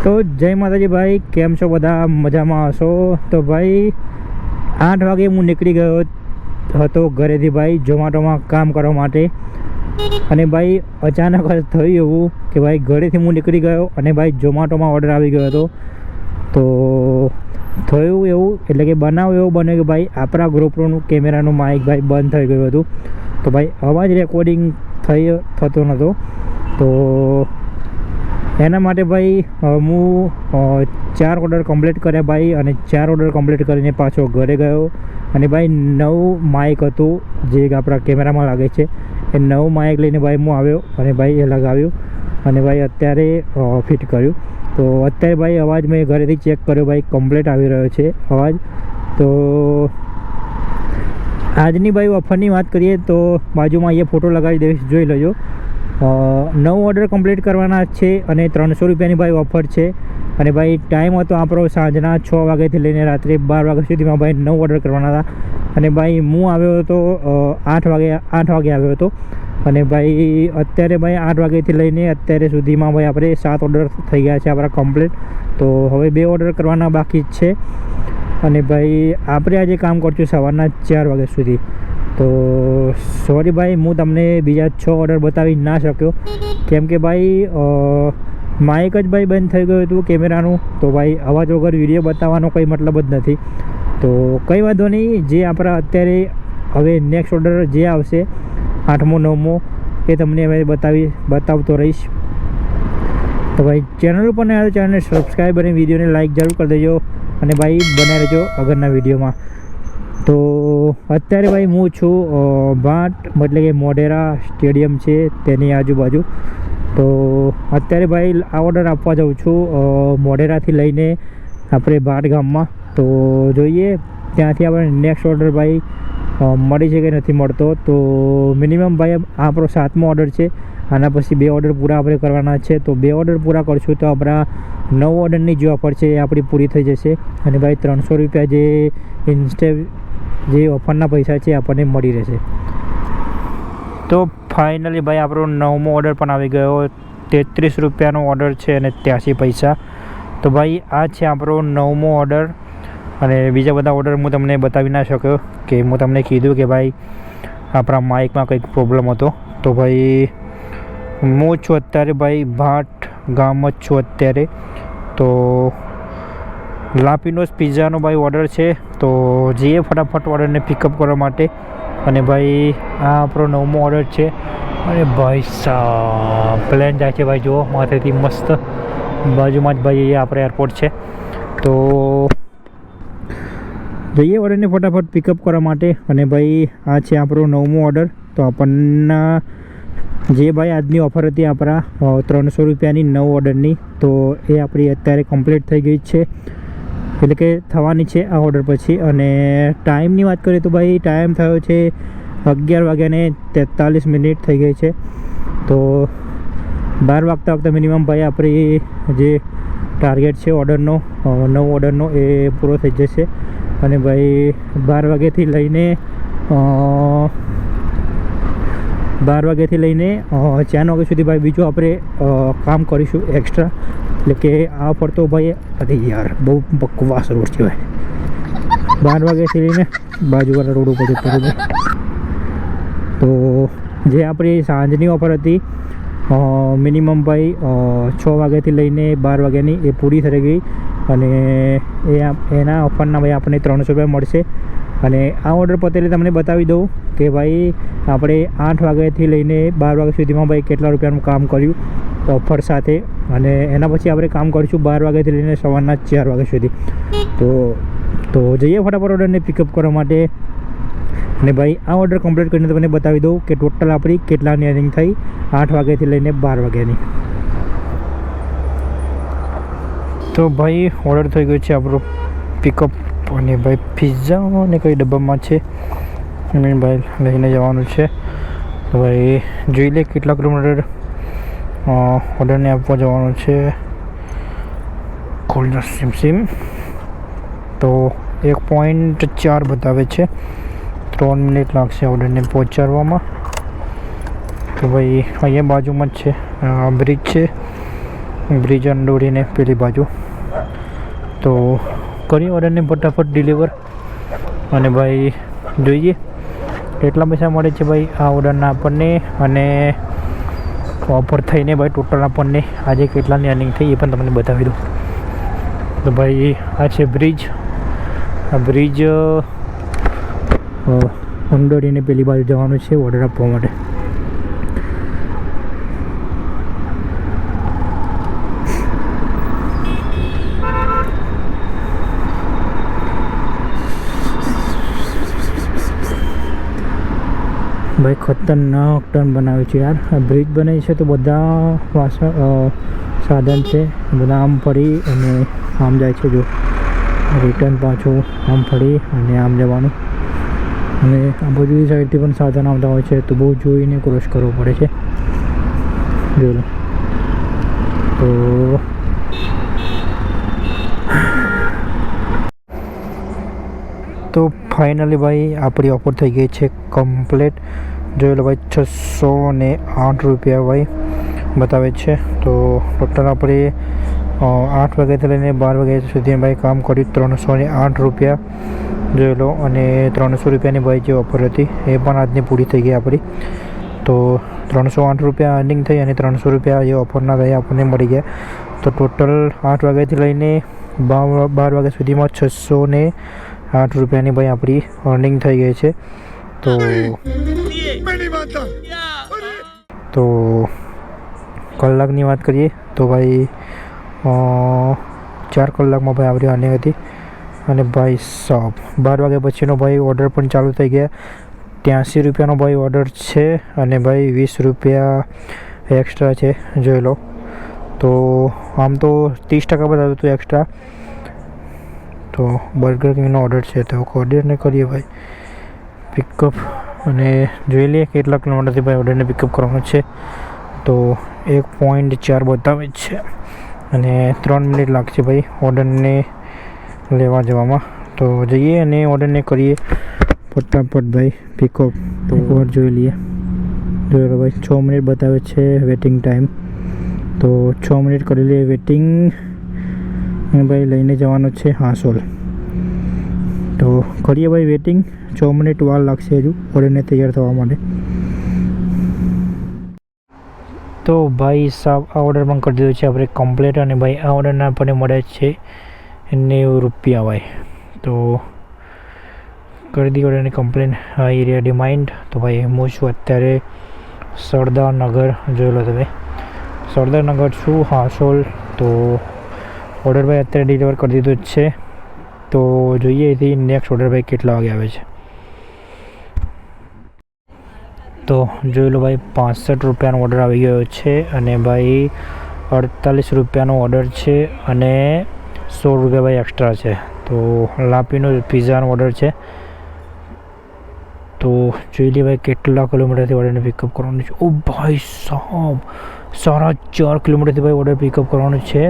તો જય માતાજી ભાઈ, કેમ છો બધા? મજામાં હશો? તો ભાઈ 8 વાગે હું નીકળી ગયો હતો ઘરેથી ભાઈ ઝોમેટોમાં કામ કરવા માટે. અને ભાઈ અચાનક જ થયું એવું કે ભાઈ ઘરેથી હું નીકળી ગયો અને ભાઈ ઝોમેટોમાં ઓર્ડર આવી ગયો હતો. તો થયું એવું એટલે કે બનાવ એવો બન્યો કે ભાઈ આપણા GoProનું કેમેરાનું માઇક ભાઈ બંધ થઈ ગયું હતું. તો ભાઈ અવાજ રેકોર્ડિંગ થતો નહોતો. તો એના માટે ભાઈ હું 4 ઓર્ડર કમ્પ્લીટ કર્યા ભાઈ, અને 4 ઓર્ડર કમ્પ્લીટ કરીને પાછો ઘરે ગયો. અને ભાઈ નવું માઇક હતું જે આપણા કેમેરામાં લાગે છે, એ નવું માઇક લઈને ભાઈ હું આવ્યો અને ભાઈ એ લગાવ્યું અને ભાઈ અત્યારે ફિટ કર્યું. તો અત્યારે ભાઈ અવાજ મેં ઘરેથી ચેક કર્યો ભાઈ કમ્પ્લીટ આવી રહ્યો છે અવાજ. તો આજની ભાઈ ઓફરની વાત કરીએ તો બાજુમાં અહીંયા ફોટો લગાવી દઈશ, જોઈ લેજો. 9 ઓર્ડર કમ્પ્લીટ કરવાના છે અને 300 રૂપિયાની ભાઈ ઓફર છે. અને ભાઈ ટાઈમ હતો આપણો સાંજના 6 વાગ્યાથી લઈને રાત્રે 12 વાગ્યા સુધીમાં ભાઈ 9 ઓર્ડર કરવાના હતા. અને ભાઈ હું આવ્યો હતો 8 વાગે આવ્યો હતો. અને ભાઈ અત્યારે ભાઈ 8 વાગ્યાથી લઈને અત્યારે સુધીમાં ભાઈ આપણે 7 ઓર્ડર થઈ ગયા છે આપણા કમ્પ્લીટ. તો હવે 2 ઓર્ડર કરવાના બાકી જ છે. અને ભાઈ આપણે આજે કામ કરશું સવારના 4 વાગ્યા સુધી. તો સોરી ભાઈ, હું તમને બીજા 6 ઓર્ડર બતાવી ના શક્યો કેમ કે ભાઈ માઇક જ ભાઈ બંધ થઈ ગયું હતું કેમેરાનું. તો ભાઈ અવાજ વગર વિડીયો બતાવવાનો કંઈ મતલબ જ નથી. તો કંઈ વાંધો નહીં, જે આપણા અત્યારે હવે નેક્સ્ટ ઓર્ડર જે આવશે 8મો 9મો એ તમને હવે બતાવતો રહીશ. તો ભાઈ ચેનલ ઉપર ને ચેનલને સબસ્ક્રાઈબ અને વિડીયોને લાઈક જરૂર કરી દેજો અને ભાઈ બનાવી રહેજો આગળના વિડીયોમાં. તો અત્યારે ભાઈ હું છું ભાટ એટલે કે મોઢેરા સ્ટેડિયમ છે તેની આજુબાજુ. તો અત્યારે ભાઈ આ ઓર્ડર આપવા જાઉં છું મોઢેરાથી લઈને આપણે ભાટ ગામમાં. તો જોઈએ ત્યાંથી આપણે નેક્સ્ટ ઓર્ડર ભાઈ મળી છે કે નથી મળતો. તો મિનિમમ ભાઈ આપણો 7મો ઓર્ડર છે. આના પછી 2 ઓર્ડર પૂરા આપણે કરવાના છે. તો 2 ઓર્ડર પૂરા કરશું તો આપણા 9 ઓર્ડરની જે ઓફર છે એ આપણી પૂરી થઈ જશે. અને ભાઈ 300 રૂપિયા જે ઓફરના પૈસા છે આપણને મળી રહેશે. તો ફાઇનલી ભાઈ આપણો 9મો ઓર્ડર પણ આવી ગયો. 33 રૂપિયાનો ઓર્ડર છે અને 83 પૈસા. તો ભાઈ આ છે આપણો 9મો ઓર્ડર. અને બીજા બધા ઓર્ડર હું તમને બતાવી ના શક્યો કે હું તમને કીધું કે ભાઈ આપણા માઇકમાં કંઈક પ્રોબ્લેમ હતો. તો ભાઈ હું છું અત્યારે ભાઈ ભાટ ગામ જ છું અત્યારે. તો લાપીનોસ પિઝાનો ભાઈ ઓર્ડર છે. તો જઈએ ફટાફટ ઓર્ડરને પિકઅપ કરવા માટે. અને ભાઈ આ આપણો 9મો ઓર્ડર છે. અને ભાઈ પ્લેન જાય છે ભાઈ, જુઓ માથેથી મસ્ત. બાજુમાં જ ભાઈ એ આપણે એરપોર્ટ છે. તો જઈએ ઓર્ડરને ફટાફટ પિકઅપ કરવા માટે. અને ભાઈ આ છે આપણો 9મો ઓર્ડર. તો આપણના જે ભાઈ આજની ઓફર હતી આપણા 300 રૂપિયાની 9 ઓર્ડરની, તો એ આપણી અત્યારે કમ્પ્લીટ થઈ ગઈ છે, એટલે કે થવાની છે આ ઓર્ડર પછી. અને ટાઈમની વાત કરીએ તો ભાઈ ટાઈમ થયો છે 11 વાગ્યાને 43 મિનિટ થઈ ગઈ છે. તો 12 વાગતા મિનિમમ ભાઈ આપણી જે ટાર્ગેટ છે ઓર્ડરનો 9 ઓર્ડરનો એ પૂરો થઈ જશે. અને ભાઈ 12 વાગ્યાથી લઈને 4 વાગ્યા સુધી ભાઈ બીજું આપણે કામ કરીશું એક્સ્ટ્રા. એટલે કે આ ઓફર તો ભાઈ અરે યાર બહુ બકવાસ રોડ છે ભાઈ. 12 વાગ્યાથી લઈને બાજુવાળા રોડ ઉપર જતો રહ્યો. તો જે આપણી સાંજની ઓફર હતી મિનિમમ ભાઈ 6 વાગ્યાથી લઈને 12 વાગ્યાની એ પૂરી થઈ ગઈ. અને એના ઓફરના ભાઈ આપણને 300 રૂપિયા મળશે. અને આ ઓર્ડર પતેલી તમને બતાવી દઉં કે ભાઈ આપણે 8 વાગ્યાથી લઈને 12 વાગ્યા સુધીમાં ભાઈ કેટલા રૂપિયાનું કામ કર્યું ઓફર સાથે. અને એના પછી આપણે કામ કરીશું 12 વાગ્યાથી લઈને સવારના 4 વાગ્યા સુધી. તો જઈએ ફટાફટ ઓર્ડરને પિકઅપ કરવા માટે. અને ભાઈ આ ઓર્ડર કમ્પ્લીટ કરીને તમને બતાવી દઉં કે ટોટલ આપણી કેટલાની અર્નિંગ થઈ 8 વાગ્યાથી લઈને 12 વાગ્યાની. તો ભાઈ ઓર્ડર થઈ ગયો છે આપણો પિકઅપ. અને ભાઈ પિઝ્ઝા અને કઈ ડબ્બામાં છે અને ભાઈ લઈને જવાનું છે. તો ભાઈ જોઈ લે કેટલા કિલોમીટર ઓર્ડરને આપવા જવાનું છે. કોલ્ડ સિમ તો 1.4 બતાવે છે. 3 મિનિટ લાગશે ઓર્ડરને પહોંચાડવામાં. તો ભાઈ અહીંયા બાજુમાં જ છે બ્રિજ છે. બ્રિજ અંડોરીને પેલી બાજુ. તો કરી ઓર્ડરને ફટાફટ ડિલિવર. અને ભાઈ જોઈએ કેટલા પૈસા મળે છે ભાઈ આ ઓર્ડરના આપણને, અને ઓફર થઈને ભાઈ ટોટલ આપણને આજે કેટલાની અર્નિંગ થઈ એ પણ તમને બતાવી દઉં. તો ભાઈ આ છે બ્રિજ. આ બ્રિજ અંડોરીને પેલી બાજુ જવાનું છે ઓર્ડર આપવા માટે. ભાઈ ખતરનાક ટર્ન બનાવ્યું છે યાર. આ બ્રિજ બને છે તો બધા સાધન છે બધા આમ ફરી અને આમ જાય છે. જો રિટર્ન પાછું આમ ફરી અને આમ જવાનું, અને આ બધી સાઈડથી પણ સાધન આવતા હોય છે તો બહુ જોઈને ક્રોસ કરવો પડે છે. જો તો ફાઇનલી ભાઈ આપણી ઓફર થઈ ગઈ છે કમ્પ્લીટ. જોઈ લો ભાઈ 608 રૂપિયા ભાઈ બતાવે છે. તો ટોટલ આપણે 8 વાગ્યાથી લઈને 12 વાગ્યા સુધી ભાઈ કામ કર્યું. 308 રૂપિયા જોઈ લો. અને 300 રૂપિયાની ભાઈ જે ઓફર હતી એ પણ આજની પૂરી થઈ ગઈ આપણી. તો 308 રૂપિયા અર્નિંગ થઈ અને 300 રૂપિયા એ ઓફરના રહ્યા આપણને મળી ગયા. તો ટોટલ 8 વાગ્યાથી લઈને 12 વાગ્યા સુધીમાં 608 રૂપિયાની ભાઈ આપણી અર્નિંગ થઈ ગઈ છે. તો કલાકની વાત કરીએ તો ભાઈ 4 કલાકમાં ભાઈ આપણી અર્નિંગ હતી. અને ભાઈ 12 વાગ્યા પછીનો ભાઈ ઓર્ડર પણ ચાલુ થઈ ગયા. 83 રૂપિયાનો ભાઈ ઓર્ડર છે અને ભાઈ 20 રૂપિયા એક્સ્ટ્રા છે જોઈ લો. તો આમ તો 30% બતાવ્યું હતું એક્સ્ટ્રા. તો બર્ગર કિંગનો ઓર્ડર છે તો ઓર્ડરને કરીએ ભાઈ પિકઅપ, અને જોઈ લઈએ કેટલા કિલોમીટરથી ભાઈ ઓર્ડરને પિકઅપ કરવાનો છે. તો 1.4 બતાવે છે અને 3 મિનિટ લાગશે ભાઈ ઓર્ડરને લેવા જવામાં. તો જઈએ અને ઓર્ડરને કરીએ ફટાફટ ભાઈ પિકઅપ. તો ઓર્ડર જોઈ લઈએ. જોઈ લો ભાઈ 6 મિનિટ બતાવે છે વેટિંગ ટાઈમ. તો 6 મિનિટ કરી લઈએ વેટિંગ. અને ભાઈ લઈને જવાનો છે હાંસોલ. તો કરીએ ભાઈ વેટિંગ. 6 મિનિટ વાર લાગશે હજુ ઓર્ડરને તૈયાર થવા માટે. તો ભાઈ સાહેબ આ ઓર્ડર પણ કરી દીધો છે આપણે કમ્પ્લીટ. અને ભાઈ આ ઓર્ડરના આપણને મળે છે 90 રૂપિયા ભાઈ. તો કરી દી ઓર્ડરની કમ્પ્લેન. આ એરિયા ડિમાઇન્ડ. તો ભાઈ હું છું અત્યારે સરદારનગર. જોઈ લો તમે સરદારનગર છું હાંસોલ. તો ઓર્ડર ભાઈ અત્યારે ડિલિવર કરી દીધો જ છે. તો જોઈએ એથી નેક્સ્ટ ઓર્ડર ભાઈ કેટલા વાગે આવે છે. તો જોઈ લો ભાઈ 65 રૂપિયાનો ઓર્ડર આવી ગયો છે. અને ભાઈ 48 રૂપિયાનો ઓર્ડર છે અને 100 રૂપિયા ભાઈ એક્સ્ટ્રા છે. તો લાપીનો પિઝાનો ઓર્ડર છે. તો જોઈ લે ભાઈ કેટલા કિલોમીટરથી ઓર્ડરને પિકઅપ કરવાનું છે. ઓ ભાઈ સાહેબ 4.5 કિલોમીટરથી ભાઈ ઓર્ડર પિકઅપ કરવાનું છે.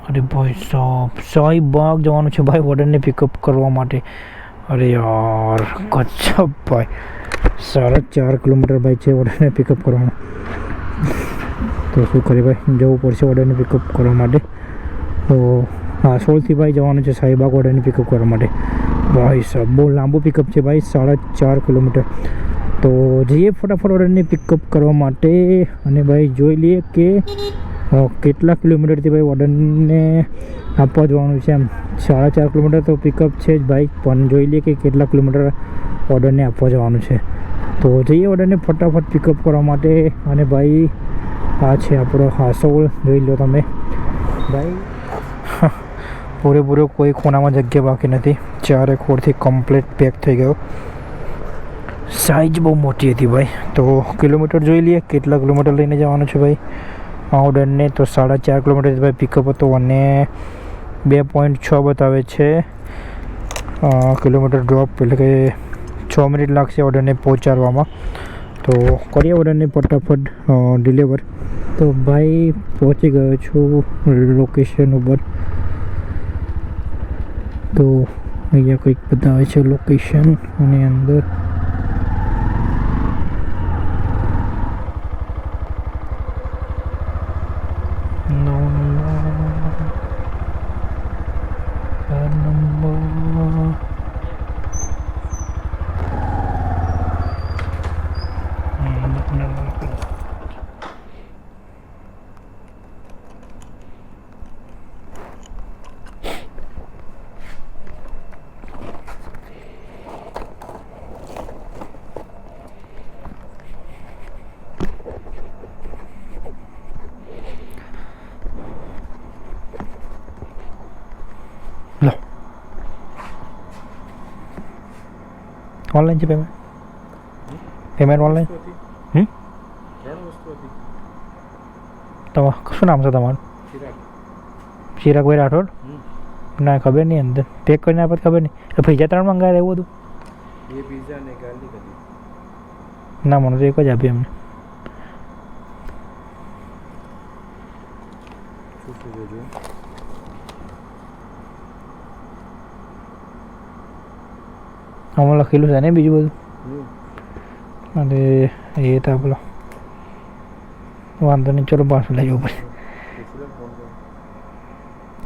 અરે ભાઈ સાહેબ શાહીબાગ જવાનું છે ભાઈ ઓર્ડરને પિકઅપ કરવા માટે. અરે યાર ગજબ ભાઈ 4.5 કિલોમીટર ભાઈ છે ઓર્ડરને પિકઅપ કરવાનું. તો શું કરીએ ભાઈ જવું પડશે ઓર્ડરને પિકઅપ કરવા માટે. તો હાંસોલથી ભાઈ જવાનું છે શાહીબાગ ઓર્ડરને પિકઅપ કરવા માટે. ભાઈ સાહેબ બહુ લાંબુ પિકઅપ છે ભાઈ 4.5 કિલોમીટર. તો જઈએ ફટાફટ ઓર્ડરને પિકઅપ કરવા માટે. અને ભાઈ જોઈ લઈએ કે કેટલા કિલોમીટરથી ભાઈ ઓર્ડરને આપવા જવાનું છે. એમ 4.5 કિલોમીટર તો પિકઅપ છે જ ભાઈ, પણ જોઈ લઈએ કે કેટલા કિલોમીટર ઓર્ડરને આપવા જવાનું છે. તો જઈએ ઓર્ડરને ફટાફટ પિકઅપ કરવા માટે. અને ભાઈ આ છે આપણો હાંસોલ. જોઈ લો તમે ભાઈ પૂરેપૂરો કોઈ ખૂણામાં જગ્યા બાકી નથી. 4 ખોરથી કમ્પ્લીટ પેક થઈ ગયો. સાઇઝ બહુ મોટી હતી ભાઈ. તો કિલોમીટર જોઈ લઈએ કેટલા કિલોમીટર લઈને જવાનું છે ભાઈ આ ઓર્ડરને. તો 4.5 કિલોમીટર ભાઈ પિકઅપ હતો અને 2.6 બતાવે છે કિલોમીટર ડ્રોપ. એટલે કે 6 મિનિટ લાગશે ઓર્ડરને પહોંચાડવામાં. તો કરીએ ઓર્ડરને ફટાફટ ડિલિવર. તો ભાઈ પહોંચી ગયો છું લોકેશન ઉપર. તો અહીંયા કંઈક બતાવે છે લોકેશન. અને અંદર લો ઓનલાઈન છે પેમેન્ટ ઓનલાઈન તો શું નામ છે તમારું? ચિરાગભાઈ રાઠોડ. ના ખબર નહીં, અંદર પેક કરીને આપત ખબર નહીં. પૈસા 3 મંગાવ્યા એવું હતું? ના મને તો એક જ આપ્યું એમને. આમાં લખેલું છે ને બીજું બધું, અને એ તો પેલો વાંધો નહીં, ચલો પાછું લઈ જવું પડશે.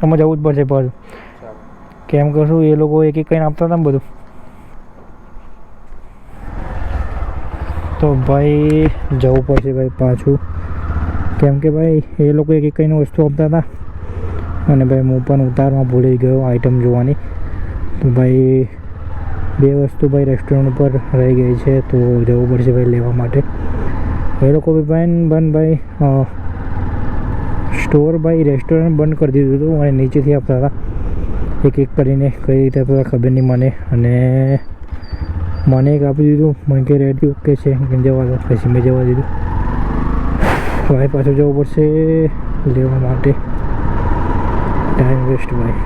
આમાં જવું જ પડશે પાછું, કેમ કરશું એ લોકો એક એક કઈને આપતા હતા ને બધું. તો ભાઈ જવું પડશે ભાઈ પાછું, કેમ કે ભાઈ એ લોકો એક એક કઈને વસ્તુ આપતા હતા, અને ભાઈ હું પણ ઉતારમાં ભૂલી ગયો આઈટમ જોવાની. તો ભાઈ 2 વસ્તુ ભાઈ રેસ્ટોરન્ટ ઉપર રહી ગઈ છે, તો જવું પડશે ભાઈ લેવા માટે. એ લોકો બી ભાઈ સ્ટોર ભાઈ રેસ્ટોરન્ટ બંધ કરી દીધું હતું, અને નીચેથી આપતા હતા એક એક કરીને, કઈ રીતે આપતા ખબર નહીં મને. અને મને એક આપી દીધું, મને કે રેડી ઓકે છે જવા દો, પછી મેં જવા દીધું. ભાઈ પાછું જવું પડશે લેવા માટે, ટાઈમ વેસ્ટ ભાઈ.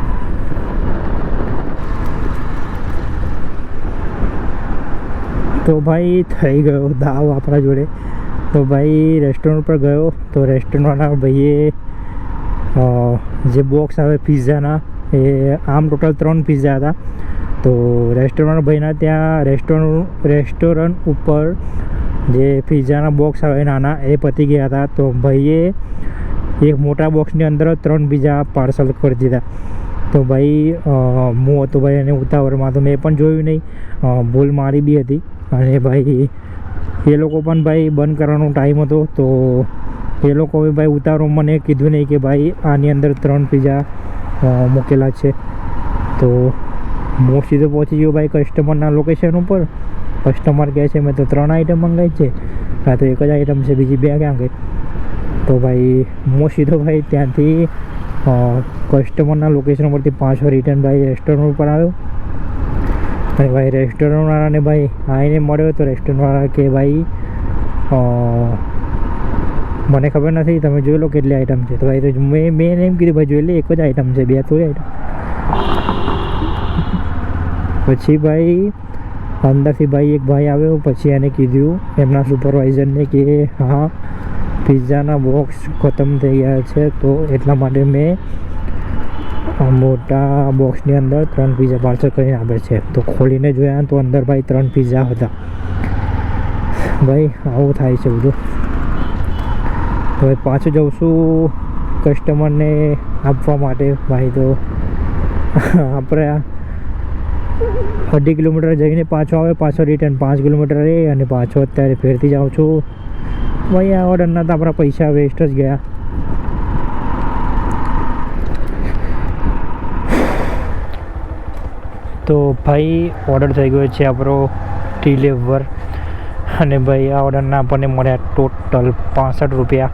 તો ભાઈ થઈ ગયો દાવ આપણા જોડે. તો ભાઈ રેસ્ટોરન્ટ પર ગયો, તો રેસ્ટોરન્ટવાળા ભાઈએ જે બોક્સ આવે પિઝાના, એ આમ ટોટલ 3 પિઝા હતા. તો રેસ્ટોરન્ટ ભાઈના ત્યાં રેસ્ટોરન્ટ ઉપર જે પિઝાના બોક્સ આવે નાના, એ પતી ગયા હતા. તો ભાઈએ એક મોટા બોક્સની અંદર 3 પિઝા પાર્સલ કરી દીધા. તો ભાઈ હું હતો ભાઈ એને ઉતાવળમાં, તો મેં પણ જોયું નહીં, ભૂલ મારી બી હતી. અને ભાઈ એ લોકો પણ ભાઈ બંધ કરવાનો ટાઈમ હતો, તો એ લોકોએ ભાઈ ઉતાવળમાં મને કીધું નહીં કે ભાઈ આની અંદર 3 પિઝા મૂકેલા છે. તો હું સીધો પહોંચી ગયો ભાઈ કસ્ટમરના લોકેશન ઉપર. કસ્ટમર કહે છે મેં તો 3 આઈટમ મંગાવી છે, હા તો એક જ આઈટમ છે, બીજી 2 ક્યાં ગઈ? તો ભાઈ હું સીધો ભાઈ ત્યાંથી કસ્ટમરના લોકેશન પરથી પાછો રિટર્ન ભાઈ રેસ્ટોરન્ટ ઉપર આવ્યો. અને ભાઈ રેસ્ટોરન્ટવાળાને ભાઈ આવીને મળ્યો, તો રેસ્ટોરન્ટવાળા કે ભાઈ મને ખબર નથી, તમે જોઈ લો કેટલી આઈટમ છે. તો ભાઈ તો મેં એમ કીધું ભાઈ જોઈ લે, એક જ આઈટમ છે, 2 થોડી આઈટમ. પછી ભાઈ અંદરથી ભાઈ એક ભાઈ આવ્યો, પછી એને કીધું એમના સુપરવાઇઝરને કે હા પિઝાના બોક્સ ખતમ થઈ ગયા છે, તો એટલા માટે મેં મોટા બોક્સની અંદર 3 પિઝા પાર્સલ કરીને આપે છે. તો ખોલીને જોયા તો અંદર ભાઈ 3 પિઝા હતા. ભાઈ આવું થાય છે બધું. તો ભાઈ પાછું જઉં છું કસ્ટમરને આપવા માટે. ભાઈ તો આપણે 2.5 કિલોમીટર જઈને પાછો આવે, પાછો રિટર્ન 5 કિલોમીટર રહે, અને પાછો અત્યારે ફેરથી જાઉં છું. ભાઈ આ ઓર્ડરના તો આપણા પૈસા વેસ્ટ જ ગયા. તો ભાઈ ઓર્ડર થઈ ગયો છે આપણો ડિલિવર, અને ભાઈ આ ઓર્ડરના આપણને મળ્યા ટોટલ 65 રૂપિયા.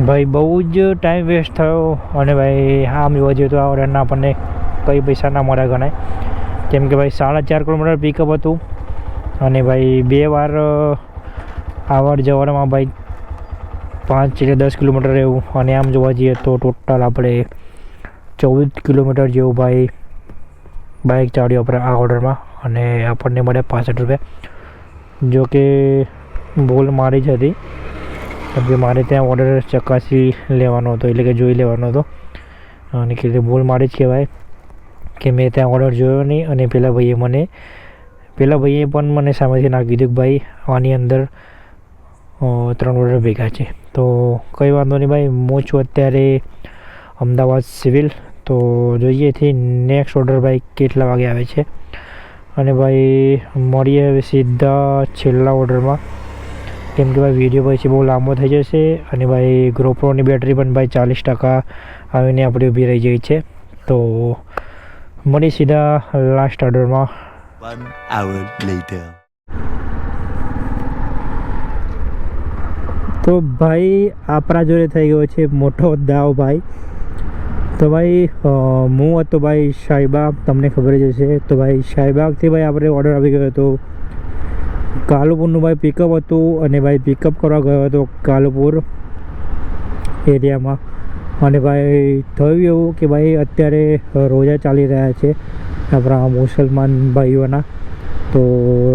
ભાઈ બહુ જ ટાઈમ વેસ્ટ થયો. અને ભાઈ આમ જોવા જઈએ તો આ ઓર્ડરના આપણને કંઈ પૈસા ના મળ્યા ગણાય, કેમ કે ભાઈ 4.5 કિલોમીટર પિકઅપ હતું, અને ભાઈ 2 વાર આવડ જવડમાં ભાઈ 5 એટલે 10 કિલોમીટર એવું. અને આમ જોવા જઈએ તો ટોટલ આપણે 14 કિલોમીટર જેવું ભાઈ બાઇક ચાલ્યું આપણે આ ઓર્ડરમાં, અને આપણને મળ્યા 65 રૂપિયા. જો કે ભૂલ મારી જ હતી, કેમ કે મારે ત્યાં ઓર્ડર ચકાસી લેવાનો હતો, એટલે કે જોઈ લેવાનો હતો. અને કે ભૂલ મારી જ કહેવાય કે મેં ત્યાં ઓર્ડર જોયો નહીં. અને પેલા ભાઈએ પણ મને સામેથી ના કીધું કે ભાઈ આની અંદર 3 ઓર્ડર ભેગા છે. તો કંઈ વાંધો નહીં ભાઈ, હું છું અત્યારે અમદાવાદ સિવિલ. તો જોઈએ થી નેક્સ્ટ ઓર્ડર ભાઈ કેટલા વાગે આવે છે. અને ભાઈ મળીએ હવે સીધા છેલ્લા ઓર્ડરમાં, કેમ કે ભાઈ વિડીયો પછી બહુ લાંબો થઈ જશે. અને ભાઈ GoProની બેટરી પણ ભાઈ 40% આવીને આપણી ઊભી રહી ગઈ છે. તો મળી સીધા લાસ્ટ ઓર્ડરમાં. 1 hour later. તો ભાઈ આપણા જોડે થઈ ગયો છે મોટો દાવ ભાઈ. તો ભાઈ હું હતો ભાઈ શાહીબાગ, તમને ખબર જ હશે. તો ભાઈ શાહીબાગથી ભાઈ આપણે ઓર્ડર આવી ગયો હતો કાલુપુરનું ભાઈ પિકઅપ હતું. અને ભાઈ પિકઅપ કરવા ગયો હતો કાલુપુર એરિયામાં. અને ભાઈ થયું એવું કે ભાઈ અત્યારે રોજા ચાલી રહ્યા છે આપણા મુસલમાન ભાઈઓના. તો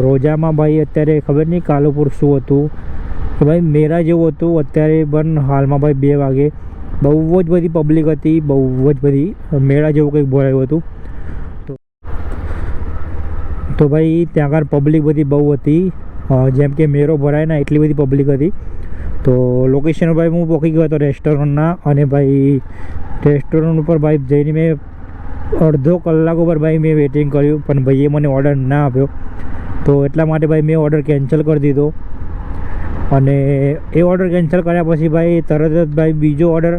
રોજામાં ભાઈ અત્યારે ખબર નહીં કાલુપુર શું હતું કે ભાઈ મેરા જેવું હતું. અત્યારે પણ હાલમાં ભાઈ 2 વાગે બહુ જ બધી પબ્લિક હતી, બહુ જ બધી મેળા જેવું કંઈક ભરાયું હતું. તો ભાઈ ત્યાં આગળ પબ્લિક બધી બહુ હતી, જેમ કે મેળો ભરાય ને એટલી બધી પબ્લિક હતી. તો લોકેશન ભાઈ હું પહોંચી ગયો હતો રેસ્ટોરન્ટના. અને ભાઈ રેસ્ટોરન્ટ ઉપર ભાઈ જઈને મેં અડધો કલાક ઉપર ભાઈ મેં વેઇટિંગ કર્યું, પણ ભાઈએ મને ઓર્ડર ના આપ્યો. તો એટલા માટે ભાઈ મેં ઓર્ડર કેન્સલ કરી દીધો. અને એ ઓર્ડર કેન્સલ કર્યા પછી ભાઈ તરત જ ભાઈ બીજો ઓર્ડર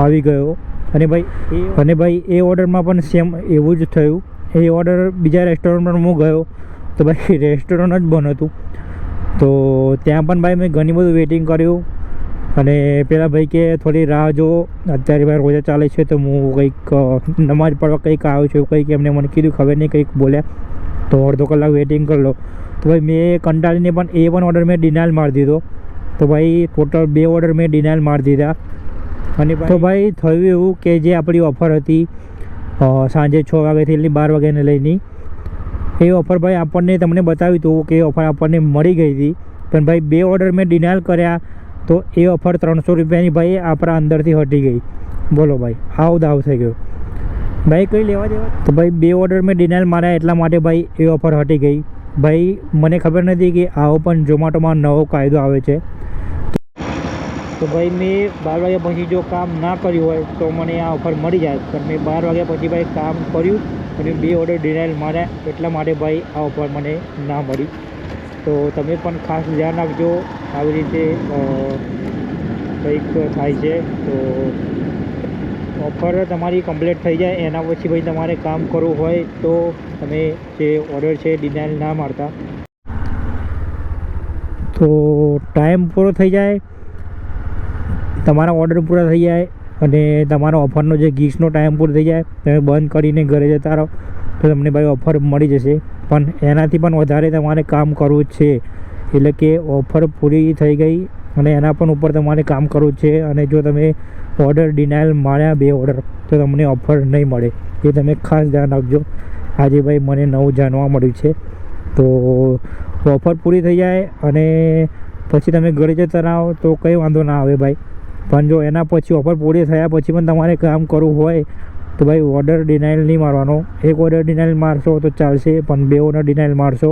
આવી ગયો. અને ભાઈ એ ઓર્ડરમાં પણ સેમ એવું જ થયું. એ ઓર્ડર બીજા રેસ્ટોરન્ટ પર હું ગયો તો ભાઈ રેસ્ટોરન્ટ જ બંધ હતું. તો ત્યાં પણ ભાઈ મેં ઘણી બધું વેઇટિંગ કર્યું. અને પેલા ભાઈ કે થોડી રાહ જો, અત્યારે ભાઈ રોજા ચાલે છે તો હું કંઈક નમાઝ પડવા કંઈક આવ્યો છું કંઈક એમને મને કીધું, ખબર નહીં કંઈક બોલ્યા. તો અડધો કલાક વેઇટિંગ કરી લો. તો ભાઈ મેં કંટાળીને પણ એ પણ ઓર્ડર મેં ડિનાઇલ મારી દીધો. તો ભાઈ ટોટલ 2 ઓર્ડર મેં ડિનાઇલ મારી દીધા. અને તો ભાઈ થયું એવું કે જે આપણી ઓફર હતી સાંજે 6 વાગ્યાથી 12 વાગ્યાને લઈને, એ ઓફર ભાઈ આપણને તમને બતાવ્યું હતું કે ઓફર આપણને મળી ગઈ હતી. પણ ભાઈ 2 ઓર્ડર મેં ડિનાઇલ કર્યા તો એ ઓફર 300 રૂપિયાની ભાઈ આપણા અંદરથી હટી ગઈ. બોલો ભાઈ, આવો દાવ થઈ ગયો ભાઈ, કંઈ લેવા દેવા. તો ભાઈ 2 ઓર્ડર મેં ડિનાઇલ માર્યા એટલા માટે ભાઈ એ ઓફર હટી ગઈ. ભાઈ મને ખબર નથી કે આવો પણ ઝોમેટોમાં નવો કાયદો આવે છે. તો ભાઈ મેં 12 વાગ્યા પછી જો કામ ના કર્યું હોય તો મને આ ઓફર મળી જાય. પણ મેં 12 વાગ્યા પછી ભાઈ કામ કર્યું અને 2 ઓર્ડર ડિનાઇલ માર્યા એટલા માટે ભાઈ આ ઓફર મને ના મળી. તો તમે પણ ખાસ ધ્યાન રાખજો, આવી રીતે કંઈક થાય છે. તો ઓફર તમારી કમ્પ્લીટ થઈ જાય એના પછી ભાઈ તમારે કામ કરવું હોય તો તમે જે ઓર્ડર છે ડિનાઇલ ના મારતા. તો ટાઈમ પૂરો થઈ જાય, તમારા ઓર્ડર પૂરા થઈ જાય અને તમારા ઓફરનો જે ગીક્સનો ટાઈમ પૂરો થઈ જાય, તમે બંધ કરીને ઘરે જતા રહો તો તમને ભાઈ ઓફર મળી જશે. પણ એનાથી પણ વધારે તમારે કામ કરવું જ છે. એટલે કે ઓફર પૂરી થઈ ગઈ અને એના પણ ઉપર તમારે કામ કરવું છે. અને જો તમે ઓર્ડર ડિનાઇલ માર્યા 2 ઓર્ડર તો તમને ઓફર નહીં મળે, એ તમે ખાસ ધ્યાન રાખજો. આજે ભાઈ મને નવું જાણવા મળ્યું છે. તો ઓફર પૂરી થઈ જાય અને પછી તમે ઘરે જતા રહો તો કંઈ વાંધો ના આવે ભાઈ. પણ જો એના પછી ઓફર પૂરી થયા પછી પણ તમારે કામ કરવું હોય તો ભાઈ ઓર્ડર ડિનાઇલ નહીં મારવાનો. 1 ઓર્ડર ડિનાઇલ મારશો તો ચાલશે, પણ 2 ઓર્ડર ડિનાઇલ મારશો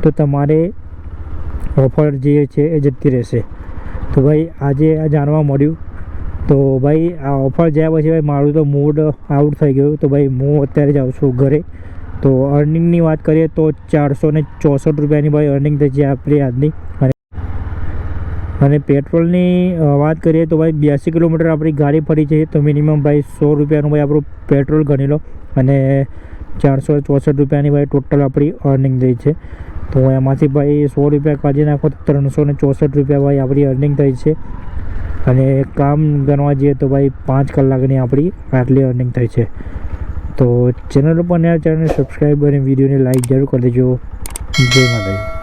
તો તમારે ઓફર જે છે એ જતી રહેશે. તો ભાઈ આજે આ જાણવા મળ્યું. તો ભાઈ આ ઓફર જ્યાં પછી ભાઈ મારું તો મૂડ આઉટ થઈ ગયું. તો ભાઈ હું અત્યારે જાઉં છું ઘરે. તો અર્નિંગની વાત કરીએ તો 464 રૂપિયાની ભાઈ અર્નિંગ થઈ છે આપણી આજની. અને પેટ્રોલની વાત કરીએ તો ભાઈ 82 કિલોમીટર આપણી ગાડી ફરી છે. તો મિનિમમ ભાઈ 100 રૂપિયાનું ભાઈ આપણું પેટ્રોલ ગણી લો. અને 464 રૂપિયાની ભાઈ ટોટલ આપણી અર્નિંગ થઈ છે. તો એમાંથી ભાઈ 100 રૂપિયા કાઢી નાખો તો 364 રૂપિયા ભાઈ આપણી અર્નિંગ થઈ છે. અને કામ ગણવા જઈએ તો ભાઈ 5 કલાકની આપણી આટલી અર્નિંગ થઈ છે. તો ચેનલ ઉપર નવા ચેનલને સબસ્ક્રાઈબ અને વિડીયોને લાઈક જરૂર કરી દેજો. જય માતાજી.